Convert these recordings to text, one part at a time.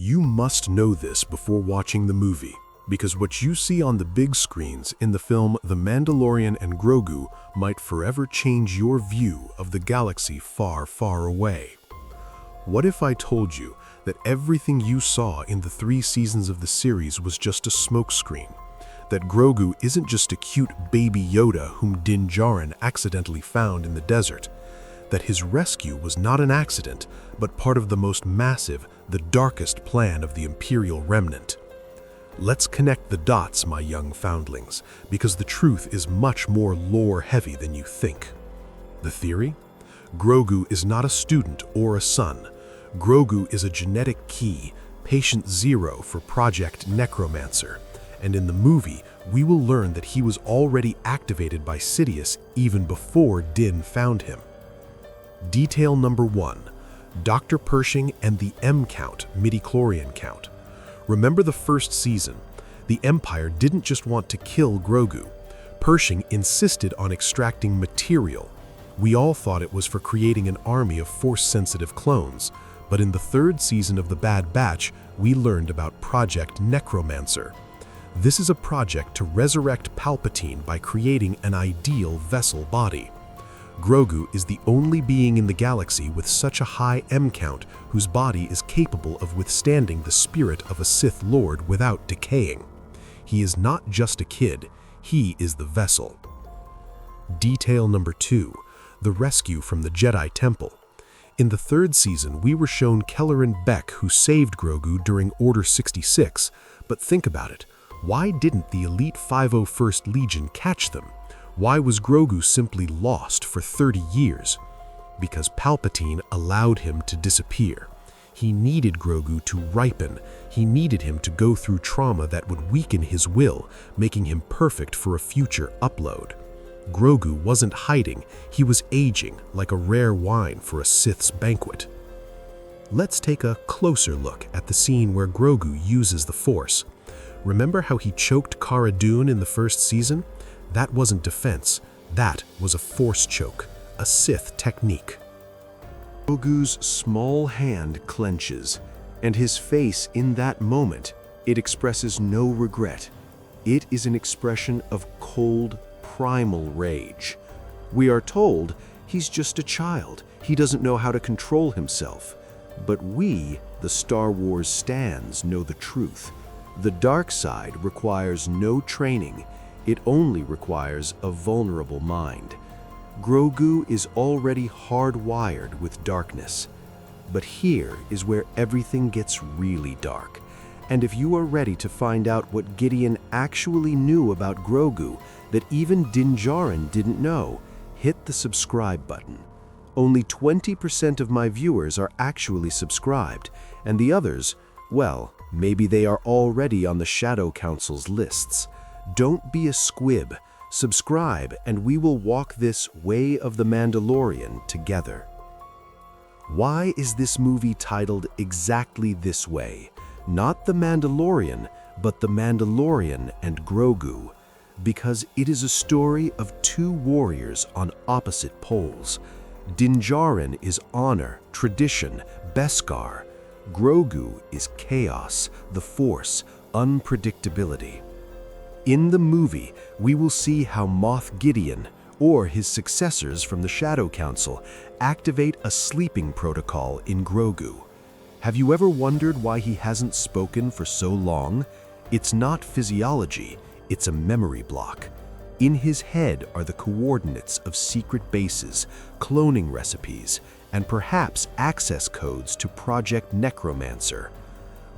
You must know this before watching the movie, because what you see on the big screens in the film The Mandalorian and Grogu might forever change your view of the galaxy far, far away. What if I told you that everything you saw in the 3 seasons of the series was just a smokescreen? That Grogu isn't just a cute baby Yoda whom Din Djarin accidentally found in the desert? That his rescue was not an accident, but part of the most massive, the darkest plan of the Imperial remnant? Let's connect the dots, my young foundlings, because the truth is much more lore-heavy than you think. The theory? Grogu is not a student or a son. Grogu is a genetic key, patient 0 for Project Necromancer, and in the movie, we will learn that he was already activated by Sidious even before Din found him. Detail number 1. Dr. Pershing and the M-count, midichlorian count. Remember the first season? The Empire didn't just want to kill Grogu. Pershing insisted on extracting material. We all thought it was for creating an army of Force-sensitive clones, but in the 3rd season of The Bad Batch, we learned about Project Necromancer. This is a project to resurrect Palpatine by creating an ideal vessel body. Grogu is the only being in the galaxy with such a high M-count whose body is capable of withstanding the spirit of a Sith Lord without decaying. He is not just a kid, he is the vessel. Detail number 2. The rescue from the Jedi Temple. In the 3rd season, we were shown Kelleran Beck who saved Grogu during Order 66, but think about it. Why didn't the elite 501st Legion catch them? Why was Grogu simply lost for 30 years? Because Palpatine allowed him to disappear. He needed Grogu to ripen. He needed him to go through trauma that would weaken his will, making him perfect for a future upload. Grogu wasn't hiding, he was aging like a rare wine for a Sith's banquet. Let's take a closer look at the scene where Grogu uses the Force. Remember how he choked Cara Dune in the 1st season? That wasn't defense, that was a Force choke, a Sith technique. Grogu's small hand clenches, and his face in that moment, it expresses no regret. It is an expression of cold, primal rage. We are told he's just a child, he doesn't know how to control himself. But we, the Star Wars stans, know the truth. The dark side requires no training. It only requires a vulnerable mind. Grogu is already hardwired with darkness. But here is where everything gets really dark. And if you are ready to find out what Gideon actually knew about Grogu that even Din Djarin didn't know, hit the subscribe button. Only 20% of my viewers are actually subscribed, and the others, well, maybe they are already on the Shadow Council's lists. Don't be a squib. Subscribe, and we will walk this way of the Mandalorian together. Why is this movie titled exactly this way? Not The Mandalorian, but The Mandalorian and Grogu. Because it is a story of 2 warriors on opposite poles. Din Djarin is honor, tradition, Beskar. Grogu is chaos, the Force, unpredictability. In the movie, we will see how Moff Gideon, or his successors from the Shadow Council, activate a sleeping protocol in Grogu. Have you ever wondered why he hasn't spoken for so long? It's not physiology, it's a memory block. In his head are the coordinates of secret bases, cloning recipes, and perhaps access codes to Project Necromancer.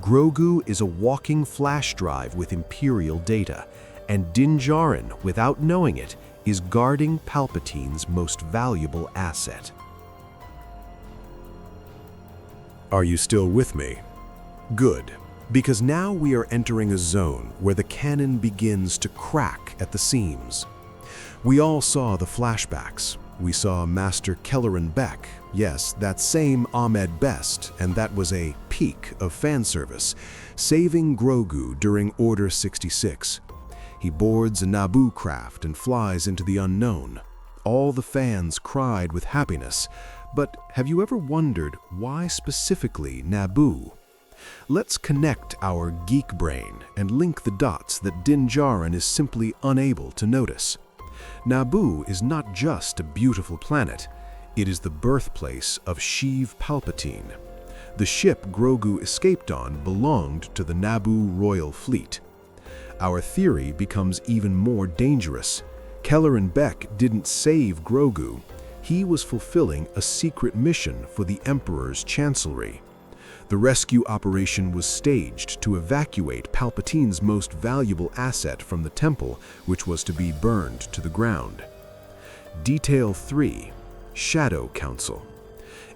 Grogu is a walking flash drive with Imperial data, and Din Djarin, without knowing it, is guarding Palpatine's most valuable asset. Are you still with me? Good, because now we are entering a zone where the canon begins to crack at the seams. We all saw the flashbacks. We saw Master Kelleran Beck, yes, that same Ahmed Best, and that was a peak of fan service, saving Grogu during Order 66. He boards a Naboo craft and flies into the unknown. All the fans cried with happiness, but have you ever wondered why specifically Naboo? Let's connect our geek brain and link the dots that Din Djarin is simply unable to notice. Naboo is not just a beautiful planet, it is the birthplace of Sheev Palpatine. The ship Grogu escaped on belonged to the Naboo royal fleet. Our theory becomes even more dangerous. Kelleran Beck didn't save Grogu. He was fulfilling a secret mission for the Emperor's chancellery. The rescue operation was staged to evacuate Palpatine's most valuable asset from the temple, which was to be burned to the ground. Detail 3. Shadow Council.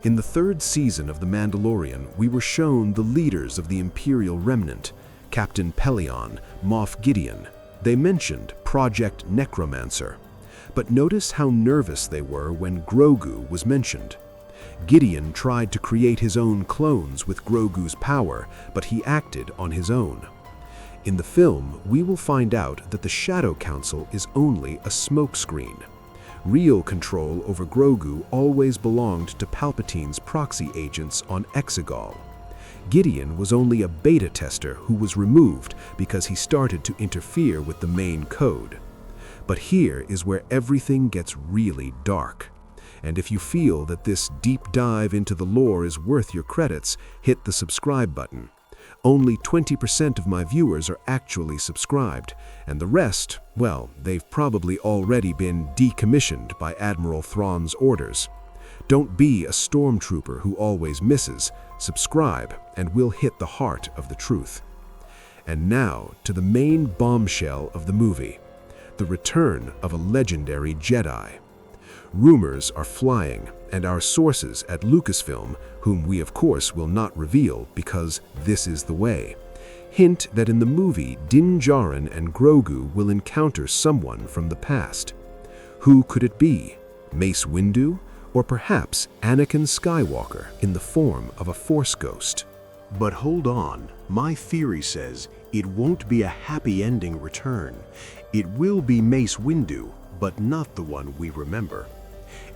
In the third season of The Mandalorian, we were shown the leaders of the Imperial remnant, Captain Pellaeon, Moff Gideon. They mentioned Project Necromancer. But notice how nervous they were when Grogu was mentioned. Gideon tried to create his own clones with Grogu's power, but he acted on his own. In the film, we will find out that the Shadow Council is only a smokescreen. Real control over Grogu always belonged to Palpatine's proxy agents on Exegol. Gideon was only a beta tester who was removed because he started to interfere with the main code. But here is where everything gets really dark. And if you feel that this deep dive into the lore is worth your credits, hit the subscribe button. Only 20% of my viewers are actually subscribed, and the rest, well, they've probably already been decommissioned by Admiral Thrawn's orders. Don't be a stormtrooper who always misses. Subscribe, and we'll hit the heart of the truth. And now to the main bombshell of the movie, the return of a legendary Jedi. Rumors are flying, and our sources at Lucasfilm, whom we of course will not reveal because this is the way, hint that in the movie Din Djarin and Grogu will encounter someone from the past. Who could it be? Mace Windu? Or perhaps Anakin Skywalker in the form of a Force ghost? But hold on, my theory says it won't be a happy ending return. It will be Mace Windu, but not the one we remember.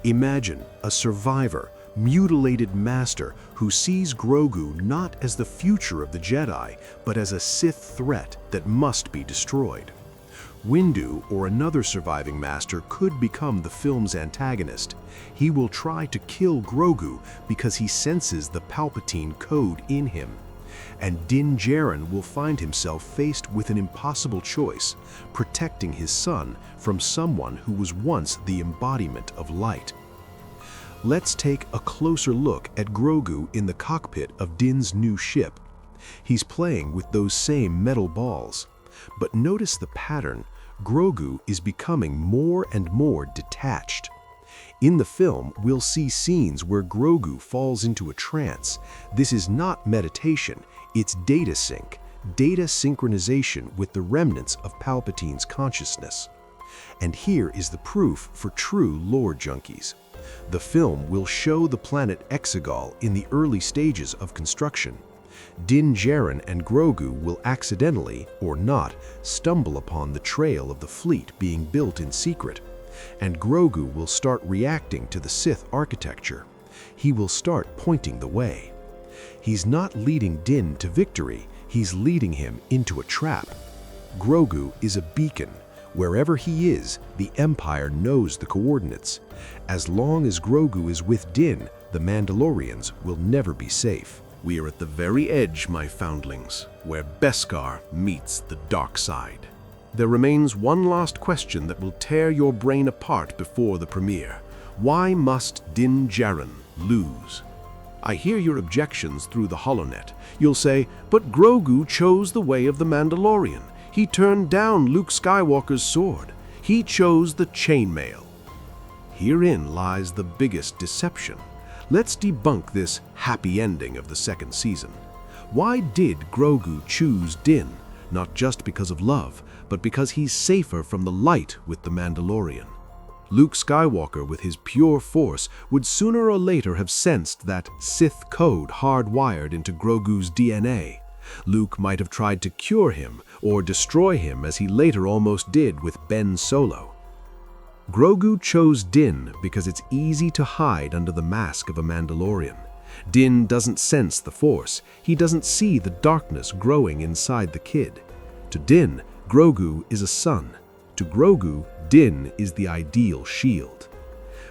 Imagine a survivor, mutilated master who sees Grogu not as the future of the Jedi, but as a Sith threat that must be destroyed. Windu, or another surviving master, could become the film's antagonist. He will try to kill Grogu because he senses the Palpatine code in him. And Din Djarin will find himself faced with an impossible choice, protecting his son from someone who was once the embodiment of light. Let's take a closer look at Grogu in the cockpit of Din's new ship. He's playing with those same metal balls. But notice the pattern. Grogu is becoming more and more detached. In the film, we'll see scenes where Grogu falls into a trance. This is not meditation, it's data sync, data synchronization with the remnants of Palpatine's consciousness. And here is the proof for true lore junkies. The film will show the planet Exegol in the early stages of construction. Din Djarin and Grogu will accidentally, or not, stumble upon the trail of the fleet being built in secret. And Grogu will start reacting to the Sith architecture. He will start pointing the way. He's not leading Din to victory, he's leading him into a trap. Grogu is a beacon. Wherever he is, the Empire knows the coordinates. As long as Grogu is with Din, the Mandalorians will never be safe. We are at the very edge, my foundlings, where Beskar meets the dark side. There remains one last question that will tear your brain apart before the premiere. Why must Din Djarin lose? I hear your objections through the HoloNet. You'll say, but Grogu chose the way of the Mandalorian. He turned down Luke Skywalker's sword. He chose the chainmail. Herein lies the biggest deception. Let's debunk this happy ending of the second season. Why did Grogu choose Din? Not just because of love, but because he's safer from the light with the Mandalorian. Luke Skywalker, with his pure force, would sooner or later have sensed that Sith code hardwired into Grogu's DNA. Luke might have tried to cure him or destroy him, as he later almost did with Ben Solo. Grogu chose Din because it's easy to hide under the mask of a Mandalorian. Din doesn't sense the Force. He doesn't see the darkness growing inside the kid. To Din, Grogu is a son. To Grogu, Din is the ideal shield.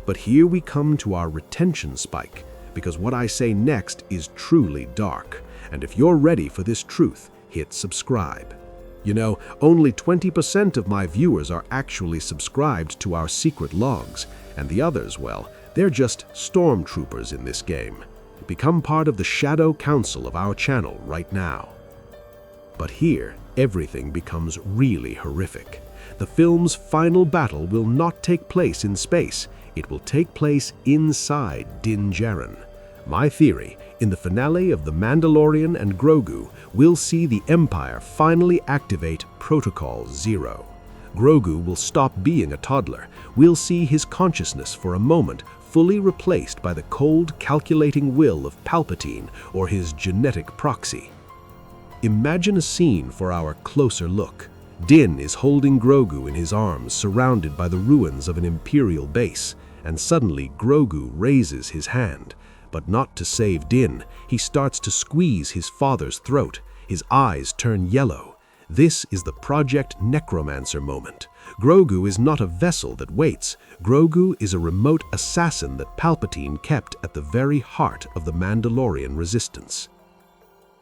But here we come to our retention spike, because what I say next is truly dark. And if you're ready for this truth, hit subscribe. You know, only 20% of my viewers are actually subscribed to our secret logs, and the others, well, they're just stormtroopers in this game. Become part of the Shadow Council of our channel right now. But here, everything becomes really horrific. The film's final battle will not take place in space. It will take place inside Din Djarin. My theory, in the finale of The Mandalorian and Grogu, we'll see the Empire finally activate Protocol Zero. Grogu will stop being a toddler. We'll see his consciousness for a moment fully replaced by the cold, calculating will of Palpatine or his genetic proxy. Imagine a scene for our closer look. Din is holding Grogu in his arms, surrounded by the ruins of an Imperial base, and suddenly Grogu raises his hand. But not to save Din. He starts to squeeze his father's throat. His eyes turn yellow. This is the Project Necromancer moment. Grogu is not a vessel that waits. Grogu is a remote assassin that Palpatine kept at the very heart of the Mandalorian resistance.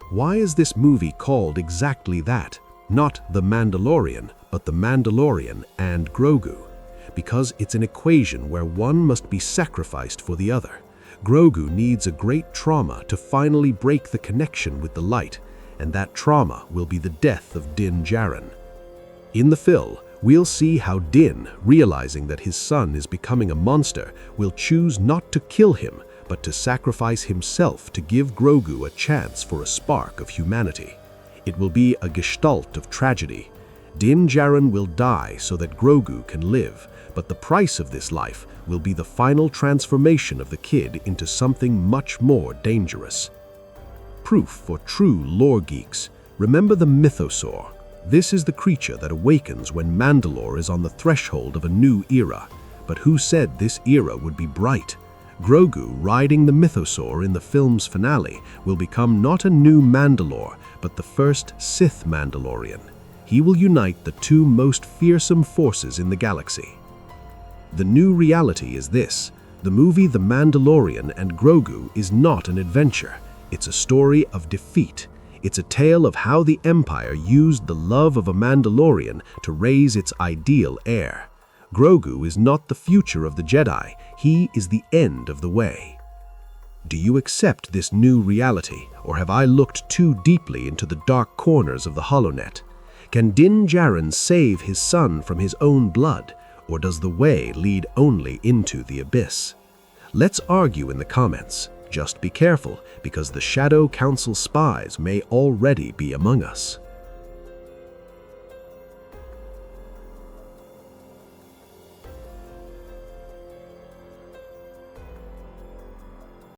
Why is this movie called exactly that? Not The Mandalorian, but The Mandalorian and Grogu. Because it's an equation where one must be sacrificed for the other. Grogu needs a great trauma to finally break the connection with the light, and that trauma will be the death of Din Djarin. In the film, we'll see how Din, realizing that his son is becoming a monster, will choose not to kill him, but to sacrifice himself to give Grogu a chance for a spark of humanity. It will be a gestalt of tragedy. Din Djarin will die so that Grogu can live, but the price of this life will be the final transformation of the kid into something much more dangerous. Proof for true lore geeks. Remember the mythosaur. This is the creature that awakens when Mandalore is on the threshold of a new era. But who said this era would be bright? Grogu, riding the mythosaur in the film's finale, will become not a new Mandalore, but the first Sith Mandalorian. He will unite the two most fearsome forces in the galaxy. The new reality is this. The movie The Mandalorian and Grogu is not an adventure. It's a story of defeat. It's a tale of how the Empire used the love of a Mandalorian to raise its ideal heir. Grogu is not the future of the Jedi. He is the end of the way. Do you accept this new reality, or have I looked too deeply into the dark corners of the HoloNet? Can Din Djarin save his son from his own blood? Or does the way lead only into the abyss? Let's argue in the comments. Just be careful, because the Shadow Council spies may already be among us.